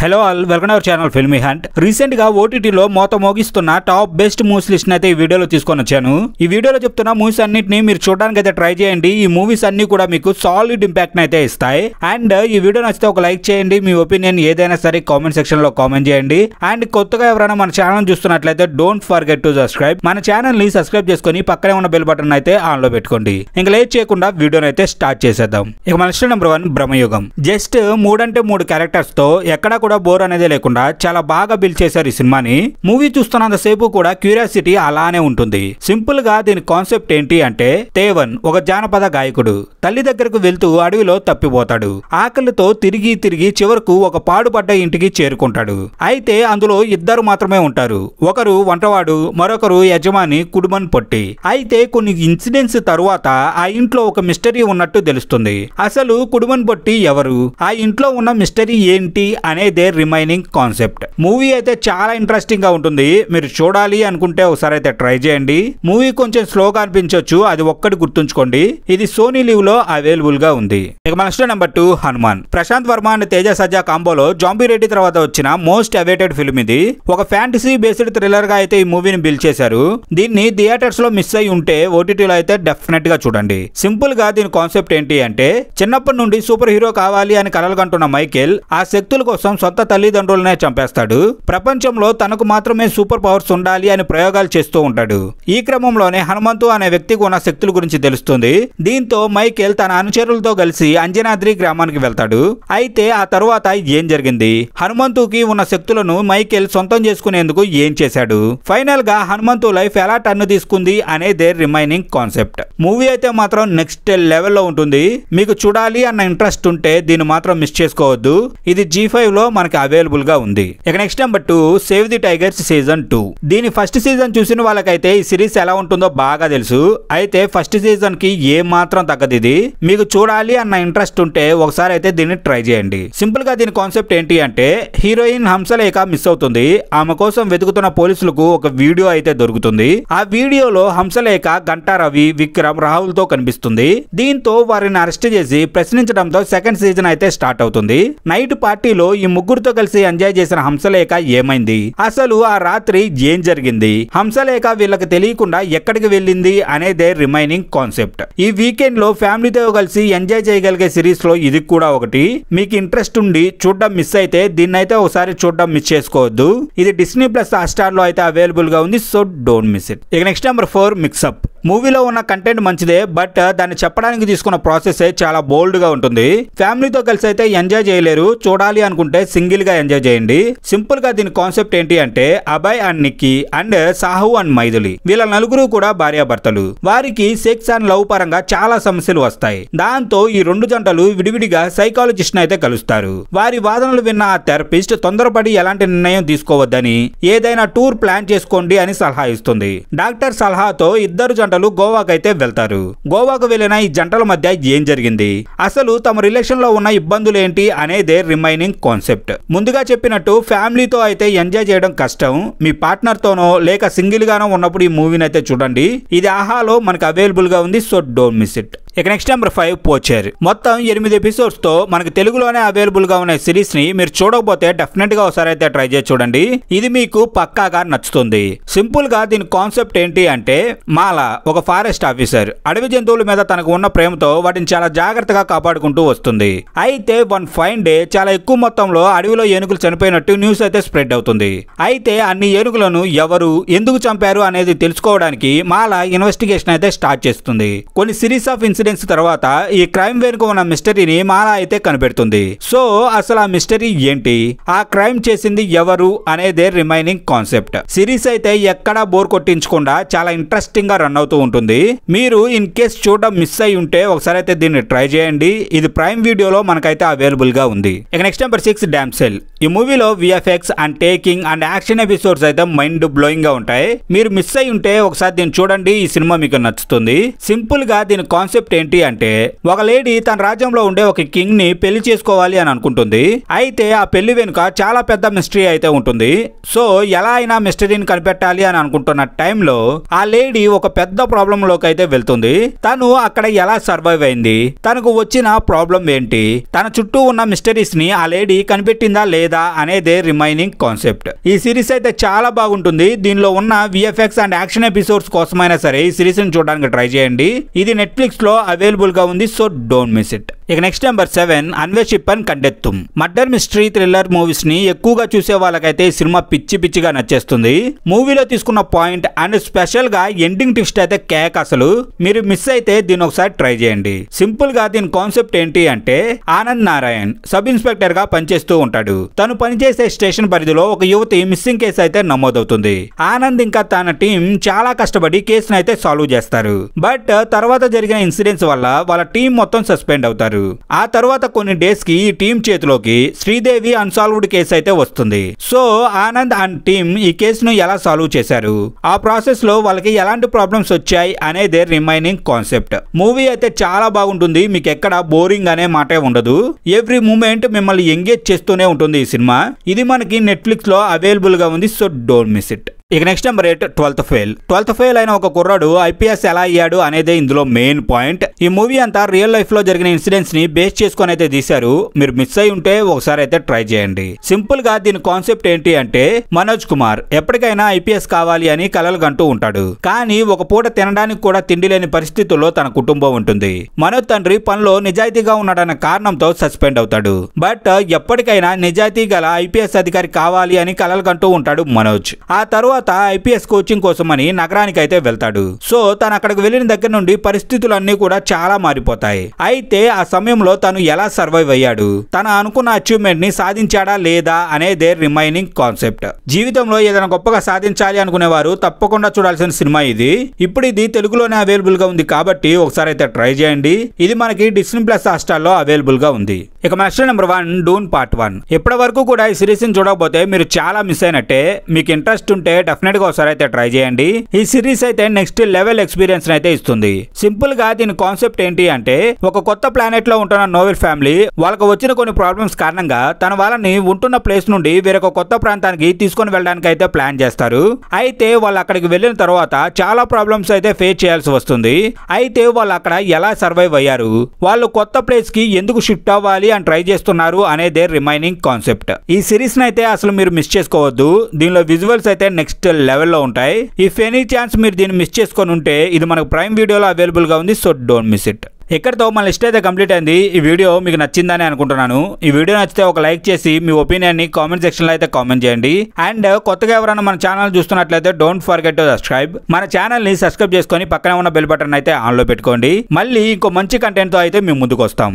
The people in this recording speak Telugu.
Hello all, welcome our channel filmy hunt. Recent గా ఓటీటీలో మోత మోగిస్తున్న టాప్ బెస్ట్ మూవీస్ లిస్ట్ అయితే ఈ వీడియోలో తీసుకొని వచ్చాను. ఈ వీడియోలో చెప్తున్న మూవీస్ అన్నిటిని మీరు చూడడానికి అయితే ట్రై చేయండి. ఈ మూవీస్ అన్ని కూడా మీకు సాలిడ్ ఇంపాక్ట్ అయితే ఇస్తాయి. అండ్ ఈ వీడియో నచ్చితే ఒక లైక్ చేయండి. మీ ఒపీనియన్ ఏదైనా సరే కామెంట్ సెక్షన్ లో కామెంట్ చేయండి. అండ్ కొత్తగా ఎవరైనా మన ఛానల్ చూస్తున్నట్లయితే డోంట్ ఫర్గెట్ టు సబ్స్క్రైబ్. మన ఛానల్ ని సబ్స్క్రైబ్ చేసుకుని పక్కనే ఉన్న బెల్ బటన్ అయితే ఆన్ లో పెట్టుకోండి. ఇంకా లేట్ చేయకుండా వీడియోని అయితే స్టార్ట్ చేసేద్దాం. ఇక మన list number 1 Bramayugam. Just 3 characters తో ఎక్కడా కూడా బోర్ అనేది లేకుండా చాలా బాగా బిల్డ్ చేశారు ఈ సినిమాని. మూవీ చూస్తున్నంత సేపు కూడా క్యూరియాసిటీ అలానే ఉంటుంది. సింపుల్ గా దీని కాన్సెప్ట్ ఏంటి అంటే, తేవన్ ఒక జానపద గాయకుడు తల్లి దగ్గరకు వెళ్తూ అడవిలో తప్పిపోతాడు. ఆకలితో తిరిగి తిరిగి చివరకు ఒక పాడుపడ్డ ఇంటికి చేరుకుంటాడు. అయితే అందులో ఇద్దరు మాత్రమే ఉంటారు. ఒకరు వంటవాడు, మరొకరు యజమాని కుడుమన్ పొట్టి. అయితే కొన్ని ఇన్సిడెంట్స్ తరువాత ఆ ఇంట్లో ఒక మిస్టరీ ఉన్నట్టు తెలుస్తుంది. అసలు కుడుమన్ పొట్టి ఎవరు, ఆ ఇంట్లో ఉన్న మిస్టరీ ఏంటి అనేదే రిమైనింగ్ కాన్సెప్ట్. మూవీ అయితే చాలా ఇంట్రెస్టింగ్ గా ఉంటుంది. మీరు చూడాలి అనుకుంటే ఒకసారి అయితే ట్రై చేయండి. మూవీ కొంచెం స్లోగా అనిపించవచ్చు, అది ఒక్కటి గుర్తుంచుకోండి. ఇది సోనీ లివ్ లో అవైలబుల్ గా ఉంది. ఇక మన next number 2 Hanuman. Prashanth Varma and Teja Sajja కాంబోలో జాంబీ రెడ్డి తర్వాత వచ్చిన మోస్ట్ అవైటెడ్ ఫిల్మ్ ఇది. ఒక ఫ్యాంటసీ బేస్డ్ థ్రిల్లర్ గా అయితే ఈ మూవీని బిల్డ్ చేశారు. దీన్ని థియేటర్స్ లో మిస్ అయి ఉంటే ఓటీటీలో అయితే డెఫినెట్ గా చూడండి. సింపుల్ గా దీని కాన్సెప్ట్ ఏంటి అంటే, చిన్నప్పటి నుండి సూపర్ హీరో కావాలి అని కలలు కంటున్న మైకేల్ ఆ శక్తుల కోసం సొంత తల్లిదండ్రులనే చంపేస్తాడు. ప్రపంచంలో తనకు మాత్రమే సూపర్ పవర్స్ ఉండాలి అని ప్రయోగాలు చేస్తూ ఉంటాడు. ఈ క్రమంలోనే హనుమంతు అనే వ్యక్తికి ఉన్న శక్తుల గురించి తెలుస్తుంది. దీంతో మైకేల్ తన అనుచరులతో కలిసి అంజనాద్రి గ్రామానికి వెళ్తాడు. అయితే ఆ తరువాత ఏం జరిగింది, హనుమంతుకి ఉన్న శక్తులను మైకేల్ సొంతం చేసుకునేందుకు ఏం చేశాడు, ఫైనల్ గా హనుమంతు లైఫ్ ఎలా టర్న్ తీసుకుంది అనేదే రిమైనింగ్ కాన్సెప్ట్. మూవీ అయితే మాత్రం నెక్స్ట్ లెవెల్లో ఉంటుంది. మీకు చూడాలి అన్న ఇంట్రెస్ట్ ఉంటే దీన్ని మాత్రం మిస్ చేసుకోవద్దు. ఇది G5 లో మనకి అవైలబుల్ గా ఉంది. ఇక next number 2 save the tigers season 2. దీని ఫస్ట్ సీజన్ చూసిన వాళ్ళకైతే ఈ సిరీస్ ఎలా ఉంటుందో బాగా తెలుసు. అయితే ఫస్ట్ సీజన్ కి ఏ మాత్రం తగ్గదు. ఇది మీకు చూడాలి అన్న ఇంట్రెస్ట్ ఉంటే ఒకసారి అయితే దీన్ని ట్రై చేయండి. సింపుల్ గా దీని కాన్సెప్ట్ ఏంటి అంటే, హీరోయిన్ హంసలేఖ మిస్ అవుతుంది. ఆమె కోసం వెతుకుతున్న పోలీసులకు ఒక వీడియో అయితే దొరుకుతుంది. ఆ వీడియోలో హంసలేఖ గంటా రవి, విక్రమ్, రాహుల్ తో కనిపిస్తుంది. దీంతో వారిని అరెస్ట్ చేసి ప్రశ్నించడంతో సెకండ్ సీజన్ అయితే స్టార్ట్ అవుతుంది. నైట్ పార్టీలో ఈ ముగ్గురుతో కలిసి ఎంజాయ్ చేసిన హంసలేఖ ఏమైంది, అసలు ఆ రాత్రి ఏం జరిగింది, హంసలేఖ వీళ్ళకి తెలియకుండా ఎక్కడికి వెళ్ళింది అనేదే రిమైనింగ్ కాన్సెప్ట్. ఈ వీకెండ్ లో ఫ్యామిలీతో కలిసి ఎంజాయ్ చేయగలిగే సిరీస్ లో ఇది కూడా ఒకటి. మీకు ఇంట్రెస్ట్ ఉండి చూడడం మిస్ అయితే దీన్ని అయితే ఒకసారి చూడడం మిస్ చేసుకోవద్దు. ఇది డిస్నీ ప్లస్ హాట్‌స్టార్ లో అయితే అవైలబుల్ గా ఉంది. So don't miss it. ఇక నెక్స్ట్ నెంబర్ 4 మిక్సప్. మూవీలో ఉన్న కంటెంట్ మంచిదే, బట్ దాన్ని చెప్పడానికి తీసుకున్న ప్రాసెస్ చాలా బోల్డ్ గా ఉంటుంది. ఫ్యామిలీతో కలిసి అయితే ఎంజాయ్ చేయలేరు. చూడాలి అనుకుంటే సింగిల్ గా ఎంజాయ్ చేయండి. సింపుల్ గా దీని కాన్సెప్ట్ ఏంటి అంటే, Abhay and Nikki and Sahu and Maithili వీళ్ళ నలుగురు కూడా భార్యాభర్తలు. వారికి సెక్స్ అండ్ లవ్ పరంగా చాలా సమస్యలు వస్తాయి. దాంతో ఈ రెండు జంటలు విడివిడిగా సైకాలజిస్ట్ అయితే కలుస్తారు. వారి వాదనలు విన్న ఆ థెరపిస్ట్ తొందరపడి ఎలాంటి నిర్ణయం తీసుకోవద్దని, ఏదైనా టూర్ ప్లాన్ చేసుకోండి అని సలహా ఇస్తుంది. డాక్టర్ సలహాతో ఇద్దరు జంటలు గోవాకు అయితే వెళ్తారు. గోవాకు వెళ్లిన ఈ జంటల మధ్య ఏం జరిగింది, అసలు తమ రిలేషన్ లో ఉన్న ఇబ్బందులు ఏంటి అనేదే రిమైనింగ్ కాన్సెప్ట్. ముందుగా చెప్పినట్టు ఫ్యామిలీతో అయితే ఎంజాయ్ చేయడం కష్టం. మీ పార్ట్నర్ తోనో లేక సింగిల్ గానో ఉన్నప్పుడు ఈ మూవీని అయితే చూడండి. ఇది ఆహాలో మనకు అవైలబుల్ గా ఉంది. So don't miss it. ఇక నెక్స్ట్ నెంబర్ 5 పోచర్. మొత్తం 8 ఎపిసోడ్స్ తో మనకు తెలుగులోనే అవైలబుల్ గా ఉన్న సిరీస్ ని మీరు చూడకపోతే డెఫినెట్ గా ఒకసారి అయితే ట్రై చేసి చూడండి. ఇది మీకు పక్కాగా నచ్చుతుంది. సింపుల్ గా దీని కాన్సెప్ట్ ఏంటి అంటే, మాల ఒక ఫారెస్ట్ ఆఫీసర్ అడవి జంతువుల మీద తనకు ఉన్న ప్రేమతో వాటిని చాలా జాగ్రత్తగా కాపాడుకుంటూ వస్తుంది. అయితే వన్ ఫైన్ డే చాలా ఎక్కువ మొత్తంలో అడవిలో ఏనుగులు చనిపోయినట్టు న్యూస్ అయితే స్ప్రెడ్ అవుతుంది. అయితే అన్ని ఏనుగులను ఎవరు ఎందుకు చంపారు అనేది తెలుసుకోవడానికి మాల ఇన్వెస్టిగేషన్ అయితే స్టార్ట్ చేస్తుంది. కొన్ని సిరీస్ ఆఫ్ ఇన్సిడెంట్స్ తర్వాత ఈ క్రైమ్ వెనుక ఉన్న మిస్టరీని మాల అయితే కనిపెడుతుంది. సో అసలు ఆ మిస్టరీ ఏంటి, ఆ క్రైమ్ చేసింది ఎవరు అనేదే రిమైనింగ్ కాన్సెప్ట్. సిరీస్ అయితే ఎక్కడా బోర్ కొట్టించకుండా చాలా ఇంట్రెస్టింగ్ గా రన్ అవుతూ ఉంటుంది. మీరు ఇన్ కేస్ చూడడం మిస్ అయి ఉంటే ఒకసారి అయితే దీన్ని ట్రై చేయండి. ఇది ప్రైమ్ వీడియోలో మనకైతే అవైలబుల్ గా ఉంది. ఇక నెక్స్ట్ నెంబర్ 6 డామ్సెల్. ఈ మూవీలో VFX and taking and action episodes అయితే మైండ్ బ్లోయింగ్ గా ఉంటాయి. మీరు మిస్ అయి ఉంటే ఒకసారి దీన్ని చూడండి. ఈ సినిమా మీకు నచ్చుతుంది. సింపుల్ గా దీని కాన్సెప్ట్ ఏంటి అంటే ఒక లేడీ తన రాజ్యంలో ఉండే ఒక కింగ్ ని పెళ్లి చేసుకోవాలి అని అనుకుంటుంది. అయితే ఆ పెళ్లి వెనుక చాలా పెద్ద మిస్టరీ అయితే ఉంటుంది. సో ఎలా అయినా మిస్టరీని కనిపెట్టాలి అని అనుకుంటున్న టైంలో ఆ లేడీ ఒక పెద్ద ప్రాబ్లం లోకి అయితే వెళ్తుంది. తను అక్కడ ఎలా సర్వైవ్ అయింది, తనకు వచ్చిన ప్రాబ్లం ఏంటి, తన చుట్టూ ఉన్న మిస్టరీస్ ని ఆ లేడీ కనిపెట్టిందా లేదా అనేదే రిమైనింగ్ కాన్సెప్ట్. ఈ సిరీస్ అయితే చాలా బాగుంటుంది. దీనిలో ఉన్న విఎఫ్ఎక్స్ అండ్ యాక్షన్ ఎపిసోడ్స్ కోసమైనా సరే ఈ సిరీస్ ని చూడడానికి ట్రై చేయండి. ఇది నెట్ఫ్లిక్స్ లో అవైలబుల్ గా ఉంది. So don't miss it. ఇక next number 7 Anveshippin Kandethum. Murder mystery thriller movies ని ఎక్కువగా చూసే వాళ్ళకైతే ఈ సినిమా పిచ్చి పిచ్చిగా నచ్చేస్తుంది. మూవీలో తీసుకున్న పాయింట్ అండ్ స్పెషల్ గా ఎండింగ్ ట్విస్ట్ అయితే కేక్. అసలు మీరు మిస్ అయితే దీన్ని ఒకసారి ట్రై చేయండి. సింపుల్ గా దీని కాన్సెప్ట్ ఏంటి అంటే ఆనంద్ నారాయణ్ సబ్ ఇన్స్పెక్టర్ గా పనిచేస్తూ ఉంటాడు. తను పనిచేసే స్టేషన్ పరిధిలో ఒక యువతి మిస్సింగ్ కేసు అయితే నమోదవుతుంది. ఆనంద్ ఇంకా తన టీం చాలా కష్టపడి కేసును అయితే సాల్వ్ చేస్తారు. బట్ తర్వాత జరిగిన ఇన్సిడెంట్స్ వల్ల వాళ్ళ టీం మొత్తం సస్పెండ్ అవుతారు. ఆ తర్వాత కొన్ని డేస్ కి ఈ టీం చేతిలోకి శ్రీదేవి అన్సాల్వ్డ్ కేసు అయితే వస్తుంది. సో ఆనంద్ అండ్ టీం ఈ కేసును ఎలా సాల్వ్ చేశారు, ఆ ప్రాసెస్ లో వాళ్ళకి ఎలాంటి ప్రాబ్లమ్స్ వచ్చాయి అనేదే రిమైనింగ్ కాన్సెప్ట్. మూవీ అయితే చాలా బాగుంటుంది. మీకు ఎక్కడ బోరింగ్ అనే మాటే ఉండదు. ఎవ్రీ మూమెంట్ మిమ్మల్ని ఎంగేజ్ చేస్తూనే ఉంటుంది ఈ సినిమా. ఇది మనకి నెట్ఫ్లిక్స్ లో అవైలబుల్ గా ఉంది. So don't miss it. ఇక నెక్స్ట్ నెంబర్ 8 12th ఫెయిల్ అయిన ఒక కుర్రాడు ఐపీఎస్ ఎలా అయ్యాడు అనేదే ఇందులో మెయిన్ పాయింట్. ఈ మూవీ అంతా రియల్ లైఫ్ లో జరిగిన ఇన్సిడెంట్స్ ని బేస్ చేసుకొని అయితే తీశారు. మీరు మిస్ అయి ఉంటే ఒకసారి అయితే ట్రై చేయండి. సింపుల్ గా దీని కాన్సెప్ట్ ఏంటి అంటే మనోజ్ కుమార్ ఎప్పటికైనా ఐపీఎస్ కావాలి అని కలలు కంటూ ఉంటాడు. కానీ ఒక పూట తినడానికి కూడా తిండి లేని పరిస్థితుల్లో తన కుటుంబం ఉంటుంది. మనోజ్ తండ్రి పనిలో నిజాయితీగా ఉన్నాడన్న కారణంతో సస్పెండ్ అవుతాడు. బట్ ఎప్పటికైనా నిజాయితీ గల ఐపీఎస్ అధికారి కావాలి అని కలలు కంటూ ఉంటాడు మనోజ్. ఆ తర్వాత ఐపీఎస్ కోచింగ్ కోసమని నగరానికి అయితే వెళ్తాడు. సో తను అక్కడికి వెళ్ళిన దగ్గర నుండి పరిస్థితులన్నీ కూడా చాలా మారిపోతాయి. అయితే ఆ సమయంలో తను ఎలా సర్వైవ్ అయ్యాడు, తన అనుకున్న అచీవ్మెంట్ ని సాధించాడా లేదా అనేదే రిమైనింగ్ కాన్సెప్ట్. జీవితంలో ఏదైనా గొప్పగా సాధించాలి అనుకునేవారు తప్పకుండా చూడాల్సిన సినిమా ఇది. ఇప్పుడు ఇది తెలుగులోనే అవైలబుల్ గా ఉంది కాబట్టి ఒకసారి అయితే ట్రై చేయండి. ఇది మనకి డిస్నీ ప్లస్ హాట్‌స్టార్ లో అవైలబుల్ గా ఉంది. ఇక నెక్స్ట్ నెంబర్ 1 డూన్ పార్ట్ 1. ఇప్పటి వరకు కూడా ఈ సిరీస్ ని చూడకపోతే మీరు చాలా మిస్ అయినట్టే. మీకు ఇంట్రెస్ట్ ఉంటే డెఫినెట్ గా ఒకసారి అయితే ట్రై చేయండి. ఈ సిరీస్ అయితే నెక్స్ట్ లెవెల్ ఎక్స్పీరియన్స్ అయితే ఇస్తుంది. సింపుల్ గా దీని కాన్సెప్ట్ ఏంటి అంటే ఒక కొత్త ప్లానెట్ లో ఉంటున్న నోవెల్ ఫ్యామిలీ వాళ్ళకు వచ్చిన కొన్ని ప్రాబ్లమ్స్ కారణంగా తన వాళ్ళని ఉంటున్న ప్లేస్ నుండి వేరొక కొత్త ప్రాంతానికి తీసుకొని వెళ్ళడానికి అయితే ప్లాన్ చేస్తారు. అయితే వాళ్ళు అక్కడికి వెళ్ళిన తర్వాత చాలా ప్రాబ్లమ్స్ అయితే ఫేస్ చేయాల్సి వస్తుంది. అయితే వాళ్ళు అక్కడ ఎలా సర్వైవ్ అయ్యారు, వాళ్ళు కొత్త ప్లేస్ కి ఎందుకు షిఫ్ట్ అవ్వాలి అని ట్రై చేస్తున్నారు అనేదే రిమైనింగ్ కాన్సెప్ట్. ఈ సిరీస్ అయితే అసలు మీరు మిస్ చేసుకోవద్దు. దీనిలో విజువల్స్ అయితే నెక్స్ట్ లెవెల్లో ఉంటాయి. ఇఫ్ ఎనీ ఛాన్స్ మీరు దీన్ని మిస్ చేసుకొని ఉంటే ఇది మనకు ప్రైమ్ వీడియోలో అవైలబుల్ గా ఉంది. So don't miss it. ఇక్కడతో మన లిస్ట్ అయితే కంప్లీట్ అయింది. ఈ వీడియో మీకు నచ్చిందని అనుకుంటున్నాను. ఈ వీడియో నచ్చితే ఒక లైక్ చేసి మీ ఒపీనియన్ ని కామెంట్ సెక్షన్ లో అయితే కామెంట్ చేయండి. అండ్ కొత్తగా ఎవరైనా మన ఛానల్ చూస్తున్నట్లయితే డోంట్ ఫర్గెట్ టు సబ్స్క్రైబ్. మన ఛానల్ ని సబ్స్క్రైబ్ చేసుకొని పక్కనే ఉన్న బెల్ బటన్ అయితే ఆన్ లో పెట్టుకోండి. మళ్ళీ ఇంకో మంచి కంటెంట్ తో అయితే మేము ముందుకు వస్తాం.